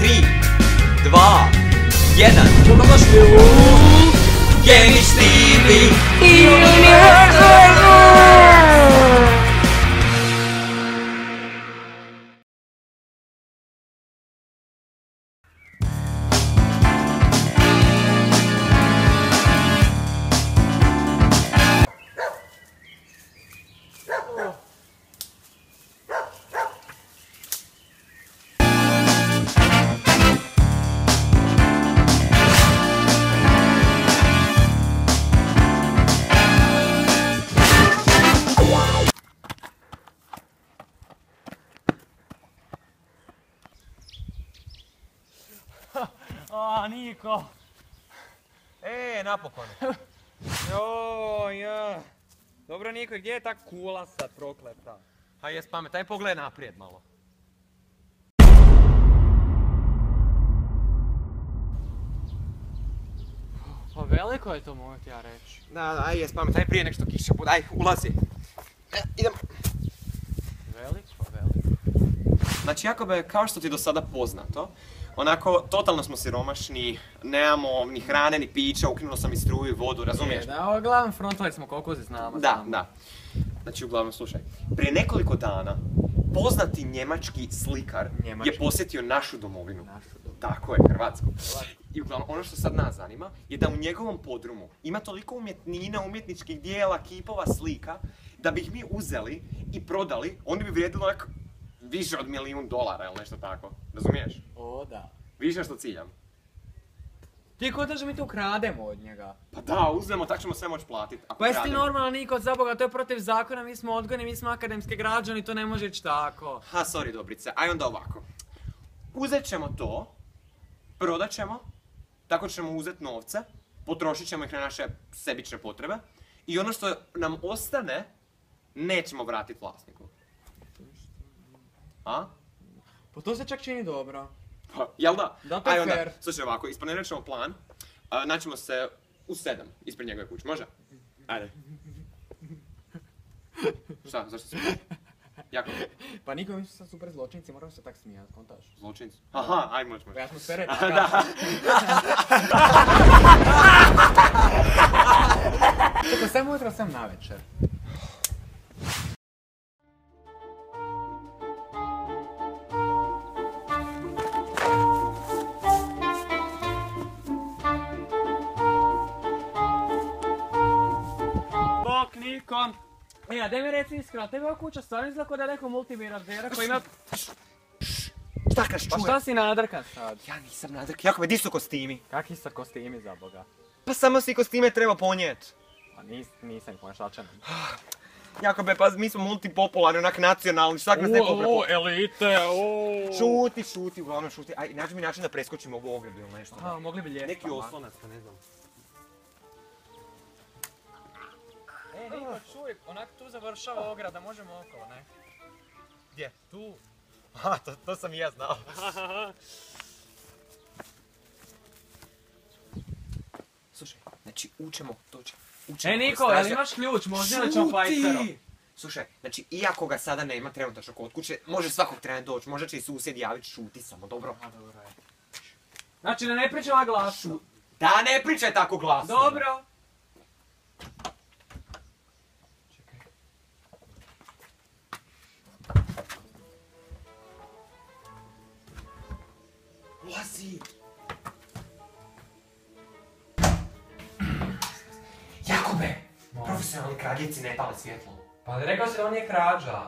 3, 2, 1. Dobrodošli u Geniš TV i Niko! napokon. Ja. Dobro, Niko, gdje je ta kula sad prokleta? A jes pamet, aj pogledaj naprijed malo. Pa veliko je to, mogu ti ja reći. Da, aj jes pamet, aj prije nek što kiša bude, aj ulazi. Idemo. Veliko. Znači, Jakobe, kao što ti do sada poznato, onako, totalno smo siromašni, nemamo ni hrane, ni pića, ukinuo sam i struju i vodu, razumiješ? Da, uglavnom frontovali smo koliko se znamo. Da. Znači, uglavnom, slušaj, prije nekoliko dana poznati njemački slikar je posjetio našu domovinu. Tako je, Hrvatsku. I uglavnom, ono što sad nas zanima je da u njegovom podrumu ima toliko umjetnina, umjetničkih dijela, kipova, slika, da bi ih mi uzeli i prodali, oni bi vrijedili onak više od $1 milijun ili nešto tako. Razumiješ? O, da. Vidiš što ciljam? Ti ko da mi to ukrademo od njega? Pa da, uzmemo, tak ćemo sve moći platiti. Pa jesi ti normalan, Niko, za Boga, to je protiv zakona, mi smo odgojni, mi smo akademski građani, to ne može ići tako. Ha, sorry, Dobrice, aj onda ovako. Uzet ćemo to, prodat ćemo, tako ćemo uzeti novce, potrošit ćemo ih na naše sebične potrebe i ono što nam ostane, nećemo vratiti vlasniku. A? Pa to se čak čini dobro. Pa, jel da? Da, to je fair. Slušaj ovako, isplanirat ćemo plan, naćemo se u 7 ispred njegove kuće, može? Ajde. Šta, zašto si smiješ? Jako. Pa Niko, mi su sad super zločinci, moramo se tak smijati, kontaš? Zločinci? Aha, aj moć. Pa ja smo sve reći. Da. Čekaj, sam ujutro, sam navečer. Niko! Ja, daj mi reci iskreno, tebi ova kuća stvarno izgleda kao da je neko multimilijardera koji ima... Šta kaš čuje? Pa šta si nadrkan sad? Ja nisam nadrkan. Jakobe, di su kostimi? Kakvi su kostimi, za Boga? Pa samo si kostime treba ponijet. Pa nisam ih poneš, šta će nam? Jakobe, pa mi smo multipopularni, onak nacionalni, štak nas neko prepo... elite, Šuti, uglavnom šuti. Aj, nađi mi način da preskočimo ovu ogradu ili nešto. Aha, mogli bi ljestama. Neki oslonac, pa ne znam. Niko, čuj, onak tu završava ograda, možemo okolo, ne? Gdje? Tu. Aha, to sam i ja znao. Slušaj, znači učemo. Niko, jel imaš ključ, možda li ćemo fajterom? Slušaj, znači iako ga sada nema trenutačno kod kuće, može svakog trena doći, možda će i susjed javiti, šuti samo, dobro? Dobro je. Znači da ne pričam glasno? Da ne pričaj tako glasno! Dobro! Ulazi! Jakobe! Profesionalni kradljivci ne pale svjetlo. Pa rekao si da on je krađa.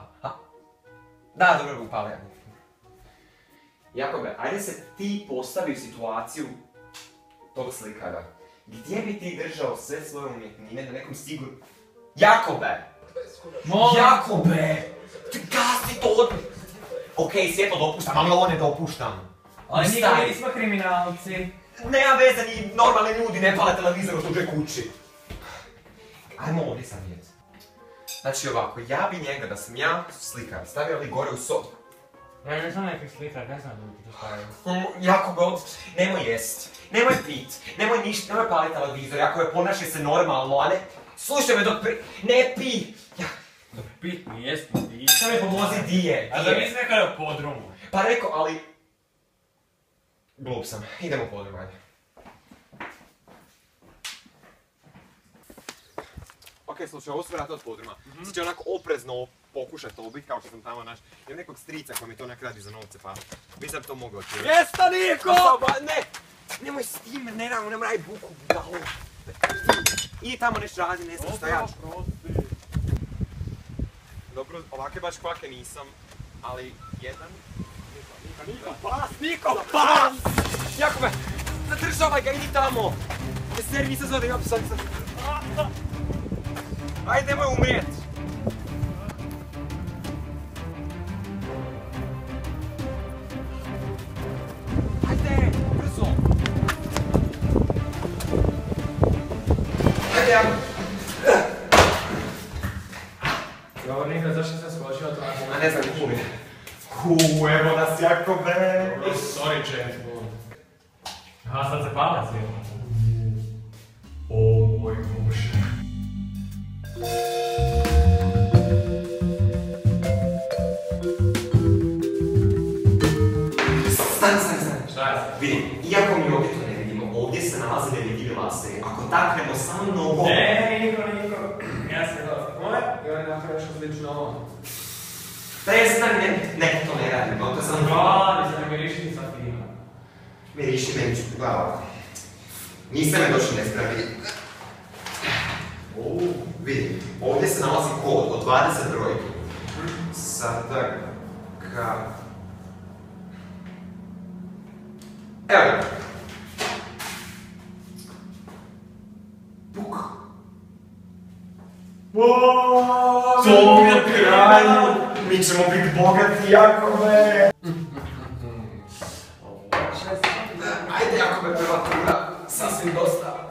Da, dobro, upali ja. Jakobe, ajde se ti postavi u situaciju tog slikara. Gdje bi ti držao sve svoje umjetnine na nekom sigurnom... Jakobe! Jakobe! Ti gasi to! Okej, svjetlo dopuštam, ali ovo ne dopuštam. Ali nikad nismo kriminalci. Nema veze, ni normalni ljudi ne pale televizor u tuđoj kući. Ajmo ovdje sam vidjeti. Znači ovako, ja bi njega, da sam ja slikar, stavio li gore u sobu. Ja nisam neki slikar, ne znam da bi to stavio. Jakobe, nemoj jest, nemoj pit, nemoj ništa, nemoj pali televizor, Jakobe, ponašaj se normalno, a ne... Slušaj me dok ne pi! Dobro, pit mi jest, pit. Šta me pomozi, di je? A da nisi nekada u podrumu. Pa rekao, ali... Glup sam, idemo podrum, ajde. Ok, slušaj, ovo su vrata od podruma. Sad će onako oprezno pokušat obit, kao što sam tamo naš. Imam nekog strica koji mi to onak radi za novce, pa mislim da to mogu otvoriti. Jesta, Niko! Ne! Nemoj s tim, nemoj radi buku, budalo. I tamo nešto radi, ne znam šta ja ću. Dobro, ovake baš kvake nisam, ali jedan... Niko, pas! Niko, pas! Jakube, zadržavaj ga, idi tamo! Ne seri, nisam zvao da imam sad. Ajde, nemoj umrijet! Ajde, brzo! Ajde, ja! Dobro, Niko, zašto sam skočio to nakon? A ne znam, kubi. Evo nas, Jakube! Dobro, sorry, James Bond. Aha, sad se palac je. O moj Bože. Stani. Šta je sad? Vidi, iako mi ovdje to ne vidimo, ovdje se nalazi nevidljivi laser. Ako taknemo samo nogom... Niko. Ja sam dosta moje i on je napravio nešto slično ovom. Prestani, ne, to ne radim, to sam... Hvala, mislim da miriši sad fino. Miriši, meni ću glava. Niste me došli nespravili. Vidi, ovdje se nalazi kod od 20 brojki. Sada ga... Evo ga. Puk. To mi je kraj! Mi ćemo biti bogati, Jakove! Ajde, Jakove, prva tura. Sasvim dosta.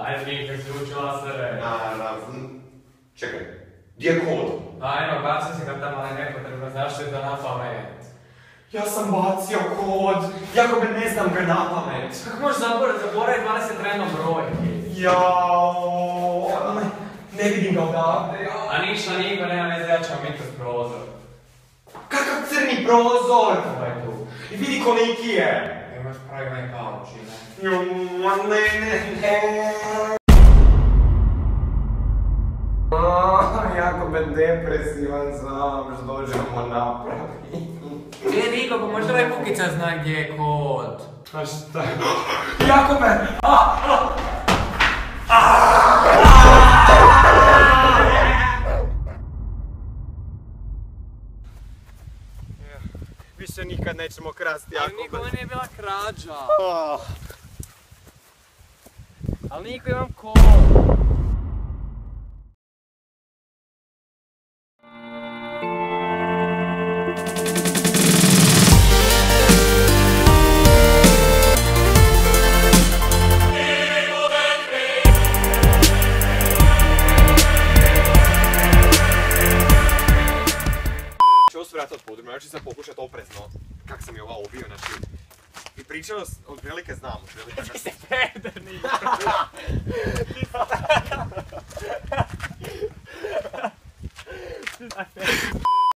Ajde, Niko, kako se uči lasere. Čekaj, gdje je kod? Ajmo, bacio si ga tamo, ali nepotrebno, znaš li da na pamet? Ja sam bacio kod, Jakube ne znam ga na pamet. Kako možeš zaboraviti 20 random brojke? Jao, ne vidim ga odavde. A ništa, Niko, nema veze, ja ćemo mi kroz prozor. Kakav crni prozor! Ovaj tu. I vidi koliki je. Imaš pravi moj kauč, ne? Ne. Jakube, depresivan sam, što dođemo napraviti. Niko, pa možda ovaj Kukica zna gdje je kod. A šta je? Jakube! Više nikad nećemo krasti, Jakube. Ali Niko, ovo nije bila krađa. Ali Niko, imam kod. Ovo su vrata od podruma, ja ću sad pokušat oprezno kak sam je ova obio, znači... I pričano od velike znam, od velike... Ti si peder, Niko.